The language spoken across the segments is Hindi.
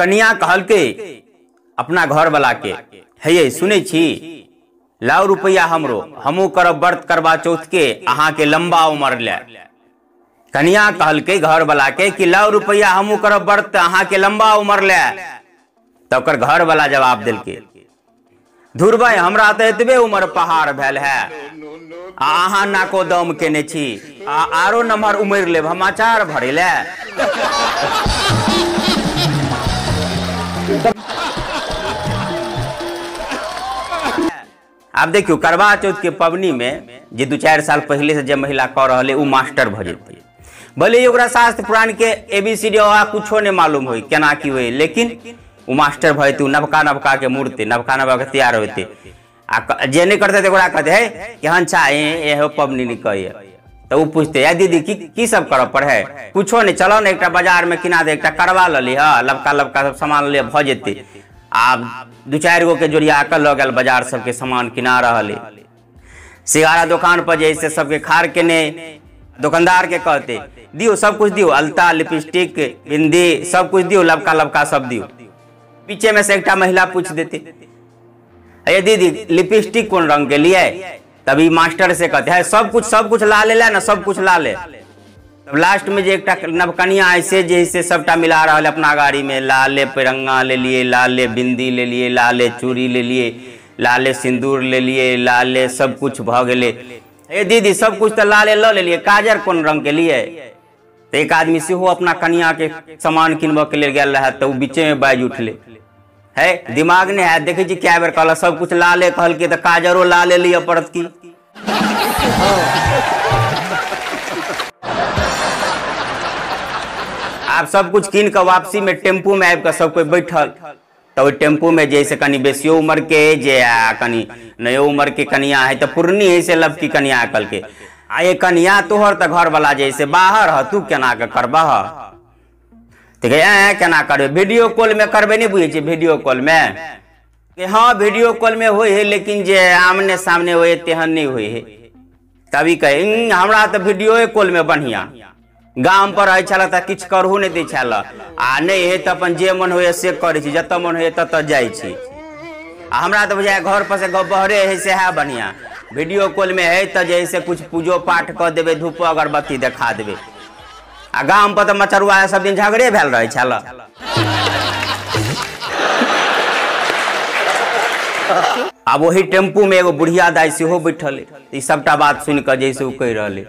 कन्या कहल के अपना घर वाला के है ये सुने छी लाओ रुपया हमरो हमू करब व्रत करवा चौथ के अहाँ के लंबा उम्र ले। कन्या कहल के घर वाला के कि लाओ रुपया हमू करब व्रत अहाँ के लंबा उम्र ले। तब कर घर वाला जवाब दिल के धुर भाई हमरा तो एतबे उम्र पहाड़ भेल है अहाँ नाको दम केने छी आरो नम्हर उम्र लेब हम अचार भरे ले। आप देखियो करवा चौथ के पबनी में जे 2-4 साल पहले से जब महिला कह रहे वो मास्टर भ जेती भले ओकरा शास्त्र पुराण के ABCD कुछो नहीं मालूम हो केना की हुए लेकिन वो मास्टर भते नवका नवका के मूर्ति नवका नवका के तैयार होते आ जे नहीं करते ओकरा कहते है कि हाँ छा ये पबनी नहीं कहे तो वो पूछते है दीदी की सब कर पड़े कुछो नहीं चलो ना एक बाजार में किना दे एक करवा ली हाँ लबका लबका सब सामान ले भ जेते आप 2-4 गो के जोड़िया कर लग गल बाजार सबके सामान किना रहे सिगारा दुकान पर जैसे सबके खार के ने दुकानदार के कहते दियो सब कुछ दियो अलता लिपस्टिक बिंदी सब कुछ दियो लबका लबका सब दियो। पीछे में से एक महिला पूछ देते अरे दीदी लिपस्टिक कौन रंग के लिए तभी मास्टर से कहते हैं सब कुछ ला ले ना सब कुछ ला ले। तब लास्ट में जो एक नवकनिया ऐसे जैसे सबटा मिला रहा है अपना गाड़ी में लाले पिरंगा ले लिए लाले बिंदी ले लिए लाले चूड़ी ले लिए लाले सिंदूर ले लिए लाले सब कुछ भ गए। ए दीदी सब कुछ तो लाले ले लिए काजर कौन रंग के लिए तो एक आदमी से हो अपना कन्या के सामान किनब के लिए गया है तो वो बीचे में बाज उठले है दिमाग नहीं है देखे जी क्या बेर कहला सब कुछ लाले कहल के तो काजरो लाले लिए पड़त की। आप सब कुछ कीन कर वापसी में टेम्पू में आबि सब कोई बैठल तो टेम्पू में जैसे कनी बेसियो उम्र के जे कनी नयो उम्र के कन्या है तो पुरनी है से लबकी कन्या कल के आ ये कन्या तोहर तो घर वाला जैसे बाहर ह तू केना के करबह तो केना करबे वीडियो कॉल में करबे नहीं बुझे वीडियो कॉल में कि हाँ वीडियो कॉल में हो है लेकिन जे आमने सामने हो तेहन नहीं हुए है तभी कहे हमरा तो वीडियो कॉल में बढ़िया गाम पर रहे छल किछु करहु नहीं दै छल आ नहीं है तो अपन जे मन हो से करे छी जत मन हो तत जाइ छी हमरा तो बुझाय घर पर से बहरे है से है बढ़िया वीडियो कॉल में है तो जैसे कुछ पूजो पाठ कर देवे धूप अगरबत्ती देखा देवे आ गाम पर तो मचरुआ सब दिन झगड़े भेल रहे छल। अब वही टेम्पू में एगो बुढ़िया दाई सेहो बैठल सबटा बात सुन कर जैसे वो कह रहे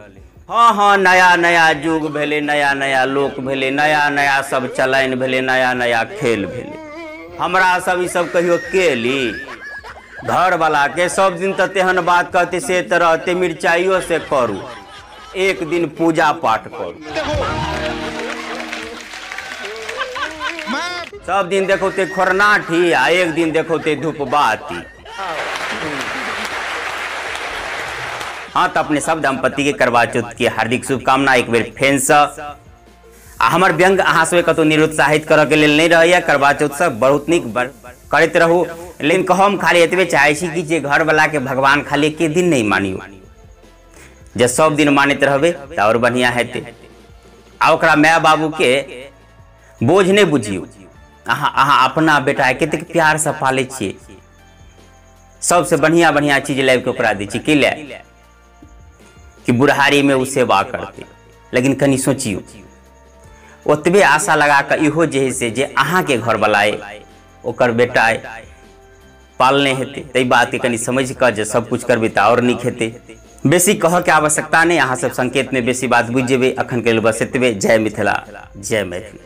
हाँ हाँ नया नया युग भेले नया नया लोक भेले नया नया सब चलाइन भेले नया नया खेल भेले हमरा सब सब कहियो केली घर वाला के सब दिन तो तेहन बात कहते से रहते मिर्चाइयो से करू एक दिन पूजा पाठ करू सब दिन देखो ते खोरनाठी आ एक दिन देखो ते धूप बाती। हाँ तो अपने सब दंपति के करवा चौथ की हार्दिक शुभकामना एक बेर फेन से हमार व्यंग अहाँ सब कतौ निरुत्साहित करे के लेल नहीं रहे करवा चौथ सब बहुत निक करते रहू लेकिन कहम खाली एतबे चाहे छी कि जे घर वाला के भगवान खाली के दिन नहीं मानियो जे सब दिन मानते रहबे तो और बढ़िया हेते आ ओकरा माय बाबू के बोझ नहीं बुझियो अहाँ अपना बेटा के कतेक प्यार से पाले छिए सबसे बढ़िया बढ़िया चीज लाइव के ओकरा दै छी कि ले कि बुढ़ारी में उ सेवा करते लेकिन कनी सोचियो ओतबे आशा लगा कर इहो जे है से जे अहाँ के घर वाला ओकर बेटा पालने हेते तई बात के कनी समझ कर जे सब कुछ करबे त और निक हेते बेसी कह के आवश्यकता नहीं अहाँ सब संकेत में बेसी बात बुझ जेबे अखन के बस एतबे। जय मिथिला जय मैथिली।